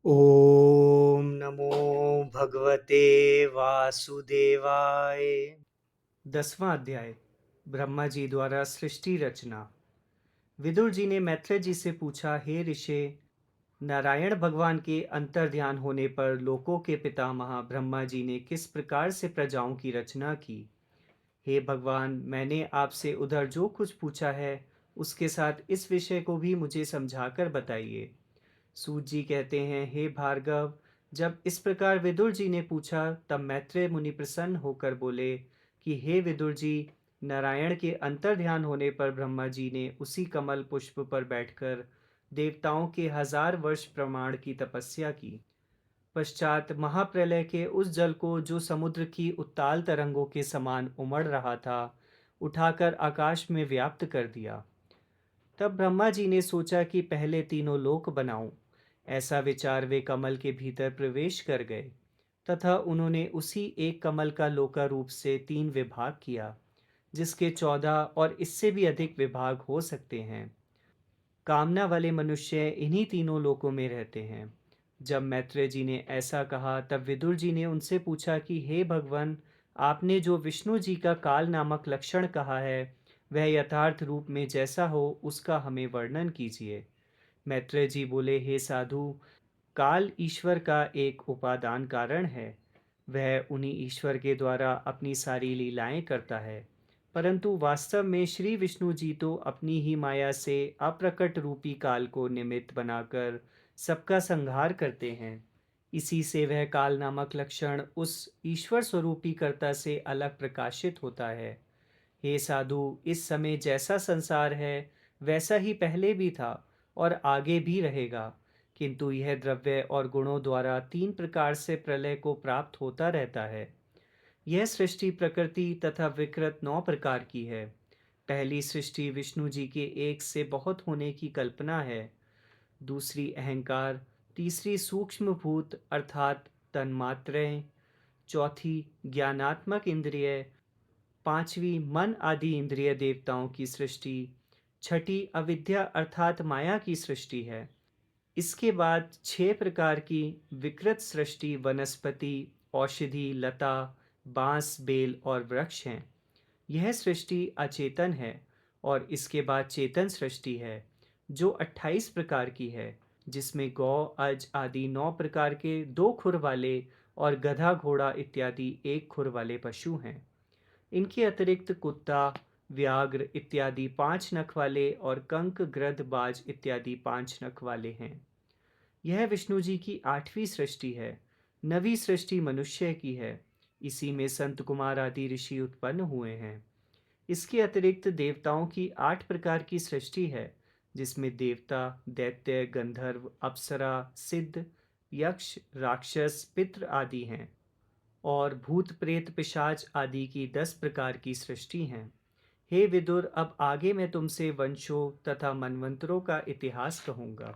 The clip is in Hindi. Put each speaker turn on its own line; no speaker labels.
ओम नमो भगवते वासुदेवाय। 10वां अध्याय। ब्रह्मा जी द्वारा सृष्टि रचना। विदुर जी ने मैत्रेय जी से पूछा, हे ऋषि, नारायण भगवान के अंतर्ध्यान होने पर लोकों के पितामह ब्रह्मा जी ने किस प्रकार से प्रजाओं की रचना की? हे भगवान, मैंने आपसे उधर जो कुछ पूछा है उसके साथ इस विषय को भी मुझे समझाकर बताइए। सूत जी कहते हैं, हे भार्गव, जब इस प्रकार विदुर जी ने पूछा तब मैत्रेय मुनि प्रसन्न होकर बोले कि हे विदुर जी, नारायण के अंतर्ध्यान होने पर ब्रह्मा जी ने उसी कमल पुष्प पर बैठकर देवताओं के 1000 वर्ष प्रमाण की तपस्या की। पश्चात महाप्रलय के उस जल को, जो समुद्र की उत्ताल तरंगों के समान उमड़ रहा था, उठाकर आकाश में व्याप्त कर दिया। तब ब्रह्मा जी ने सोचा कि पहले तीनों लोक बनाऊं। ऐसा विचार वे कमल के भीतर प्रवेश कर गए तथा उन्होंने उसी एक कमल का लोका रूप से 3 विभाग किया, जिसके 14 और इससे भी अधिक विभाग हो सकते हैं। कामना वाले मनुष्य इन्हीं तीनों लोकों में रहते हैं। जब मैत्रेय जी ने ऐसा कहा तब विदुर जी ने उनसे पूछा कि हे भगवान, आपने जो विष्णु जी का काल नामक लक्षण कहा है, वह यथार्थ रूप में जैसा हो उसका हमें वर्णन कीजिए। मैत्रेय जी बोले, हे साधु, काल ईश्वर का एक उपादान कारण है। वह उन्हीं ईश्वर के द्वारा अपनी सारी लीलाएं करता है, परंतु वास्तव में श्री विष्णु जी तो अपनी ही माया से अप्रकट रूपी काल को निमित्त बनाकर सबका संहार करते हैं। इसी से वह काल नामक लक्षण उस ईश्वर स्वरूपी कर्ता से अलग प्रकाशित होता है। हे साधु, इस समय जैसा संसार है वैसा ही पहले भी था और आगे भी रहेगा, किंतु यह द्रव्य और गुणों द्वारा 3 प्रकार से प्रलय को प्राप्त होता रहता है। यह सृष्टि प्रकृति तथा विकृत 9 प्रकार की है। पहली सृष्टि विष्णु जी के एक से बहुत होने की कल्पना है। दूसरी अहंकार, तीसरी सूक्ष्म भूत अर्थात तन्मात्राएं, चौथी ज्ञानात्मक इंद्रिय, पांचवी मन आदि इंद्रिय देवताओं की सृष्टि, छठी अविद्या अर्थात माया की सृष्टि है। इसके बाद 6 प्रकार की विकृत सृष्टि वनस्पति, औषधि, लता, बांस, बेल और वृक्ष हैं। यह सृष्टि अचेतन है। और इसके बाद चेतन सृष्टि है, जो 28 प्रकार की है, जिसमें गौ, अज आदि 9 प्रकार के 2 खुर वाले और गधा, घोड़ा इत्यादि 1 खुर वाले पशु हैं। इनके अतिरिक्त कुत्ता, व्याघ्र इत्यादि 5 नख वाले और कंक, गृध, बाज इत्यादि 5 नख वाले हैं। यह विष्णु जी की 8वीं सृष्टि है। 9वीं सृष्टि मनुष्य की है। इसी में संत कुमार आदि ऋषि उत्पन्न हुए हैं। इसके अतिरिक्त देवताओं की 8 प्रकार की सृष्टि है, जिसमें देवता, दैत्य, गंधर्व, अप्सरा, सिद्ध, यक्ष, राक्षस, पितृ आदि हैं। और भूत प्रेत पिशाच आदि की 10 प्रकार की सृष्टि हैं। हे विदुर, अब आगे मैं तुमसे वंशों तथा मनवंतरों का इतिहास कहूँगा।